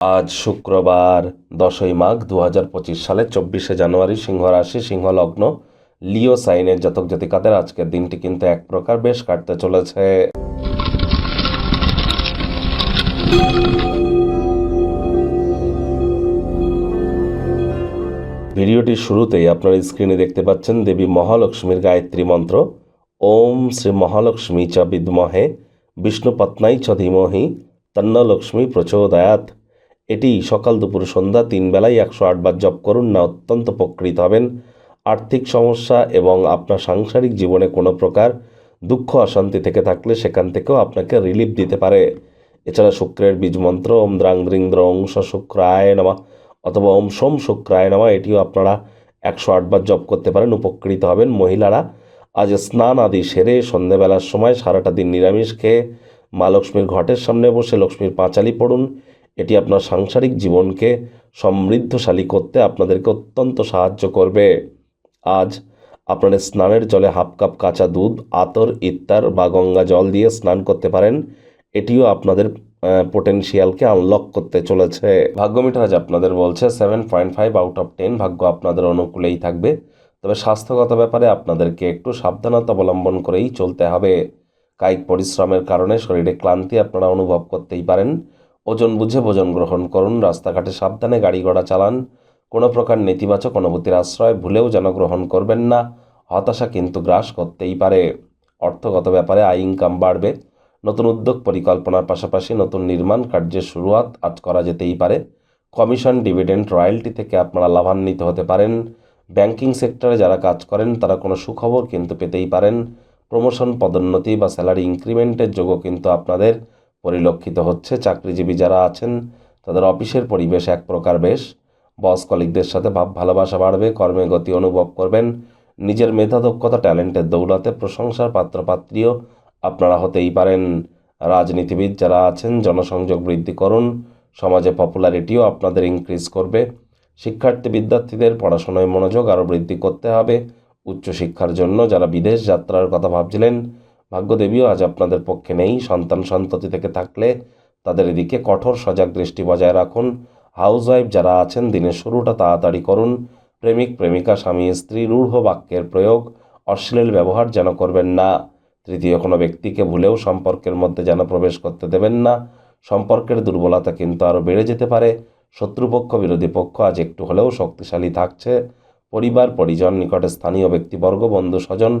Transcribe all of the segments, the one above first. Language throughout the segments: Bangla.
আজ শুক্রবার 10ই মাঘ 2025 সালে 24শে জানুয়ারি, সিংহ রাশি, সিংহ লগ্ন, লিও সাইনের জাতক জাতিকাদের আজকের দিনটি কিন্তু এক প্রকার বেশ কাটতে চলেছে। ভিডিওটির শুরুতেই আপনার স্ক্রিনে দেখতে পাচ্ছেন দেবী মহালক্ষ্মীর গায়ত্রী মন্ত্র, ওম শ্রী মহালক্ষ্মী চ বিদ্মহে বিষ্ণুপত্নাই চ ধীমহি তন্ন লক্ষ্মী প্রচোদয়াৎ। এটি সকাল দুপুর সন্ধ্যা 3 বেলায় 108 বার জপ করুন, না অত্যন্ত উপকৃত হবেন। আর্থিক সমস্যা এবং আপনার সাংসারিক জীবনে কোনো প্রকার দুঃখ অশান্তি থেকে থাকলে সেখান থেকেও আপনাকে রিলিফ দিতে পারে। এছাড়া শুক্রের বীজ মন্ত্র ওম দ্রাং দ্রিং দ্রং স শুক্রায় নমঃ অথবা ওম সোম শুক্রায় নমঃ, এটিও আপনারা 108 বার জপ করতে পারেন, উপকৃত হবেন। মহিলারা আজ স্নান আদি সেরে সন্ধ্যেবেলার সময় সারাটা দিন নিরামিষ খেয়ে মা লক্ষ্মীর ঘটের সামনে বসে লক্ষ্মীর পাঁচালি পড়ুন। এটি আপনার সাংসারিক জীবনকে সমৃদ্ধশালী করতে আপনাদেরকে অত্যন্ত সাহায্য করবে। আজ আপনারা স্নানের জলে হাফ কাপ কাঁচা দুধ, আতর, ইত্তার বা গঙ্গা জল দিয়ে স্নান করতে পারেন। এটিও আপনাদের পোটেনশিয়ালকে আনলক করতে চলেছে। ভাগ্য মিটার আজ আপনাদের বলছে 7.5 আউট অফ 10, ভাগ্য আপনাদের অনুকূলেই থাকবে। তবে স্বাস্থ্যগত ব্যাপারে আপনাদেরকে একটু সাবধানতা অবলম্বন করেই চলতে হবে। কায়িক পরিশ্রমের কারণে শরীরে ক্লান্তি আপনারা অনুভব করতেই পারেন। ওজন বুঝে ভোজন গ্রহণ করুন। রাস্তাঘাটে সাবধানে গাড়ি ঘোড়া চালান। কোনো প্রকার নেতিবাচক অনুভূতির আশ্রয় ভুলেও যেন গ্রহণ করবেন না। হতাশা কিন্তু গ্রাস করতেই পারে। অর্থগত ব্যাপারে আয় ইনকাম বাড়বে। নতুন উদ্যোগ পরিকল্পনার পাশাপাশি নতুন নির্মাণ কার্যের শুরুয়াত আজ করা যেতেই পারে। কমিশন, ডিভিডেন্ড, রয়্যালটি থেকে আপনারা লাভান্বিত হতে পারেন। ব্যাংকিং সেক্টরে যারা কাজ করেন তারা কোনো সুখবর কিন্তু পেতেই পারেন। প্রমোশন, পদোন্নতি বা স্যালারি ইনক্রিমেন্টের যোগও কিন্তু আপনাদের পরিলক্ষিত হচ্ছে। চাকরিজীবী যারা আছেন তাদের অফিসের পরিবেশ এক প্রকার বেশ। বস কলিগদের সাথে ভাব ভালোবাসা বাড়বে। কর্মে গতি অনুভব করবেন। নিজের মেধা, দক্ষতা, ট্যালেন্টের দৌলতে প্রশংসার পাত্রপাত্রীও আপনারা হতেই পারেন। রাজনীতিবিদ যারা আছেন জনসংযোগ বৃদ্ধি করুন। সমাজে পপুলারিটিও আপনাদের ইনক্রিজ করবে। শিক্ষার্থী বিদ্যার্থীদের পড়াশোনায় মনোযোগ আরও বৃদ্ধি করতে হবে। উচ্চশিক্ষার জন্য যারা বিদেশ যাত্রার কথা ভাবছিলেন, ভাগ্যদেবীও আজ আপনাদের পক্ষে নেই। সন্তান সন্ততি থেকে থাকলে তাদের এদিকে কঠোর সজাগ দৃষ্টি বজায় রাখুন। হাউসওয়াইফ যারা আছেন দিনের শুরুটা তাড়াতাড়ি করুন। প্রেমিক প্রেমিকা, স্বামী স্ত্রী রূঢ় বাক্যের প্রয়োগ, অশ্লীল ব্যবহার যেন করবেন না। তৃতীয় কোনো ব্যক্তিকে ভুলেও সম্পর্কের মধ্যে যেন প্রবেশ করতে দেবেন না। সম্পর্কের দুর্বলতা কিন্তু আরও বেড়ে যেতে পারে। শত্রুপক্ষ, বিরোধী পক্ষ আজ একটু হলেও শক্তিশালী থাকছে। পরিবার, পরিজন, নিকটে স্থানীয় ব্যক্তিবর্গ, বন্ধু স্বজন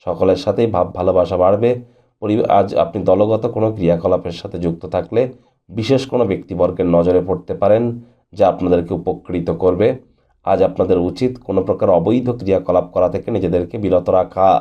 সকলের সাথেই ভাব ভালোবাসা বাড়বে। আজ আপনি দলগত কোনো ক্রিয়াকলাপের সাথে যুক্ত থাকলে বিশেষ কোনো ব্যক্তিবর্গের নজরে পড়তে পারেন, যা আপনাদেরকে উপকৃত করবে। আজ আপনাদের উচিত কোনো প্রকার অবৈধ ক্রিয়াকলাপ করা থেকে নিজেদেরকে বিরত রাখা।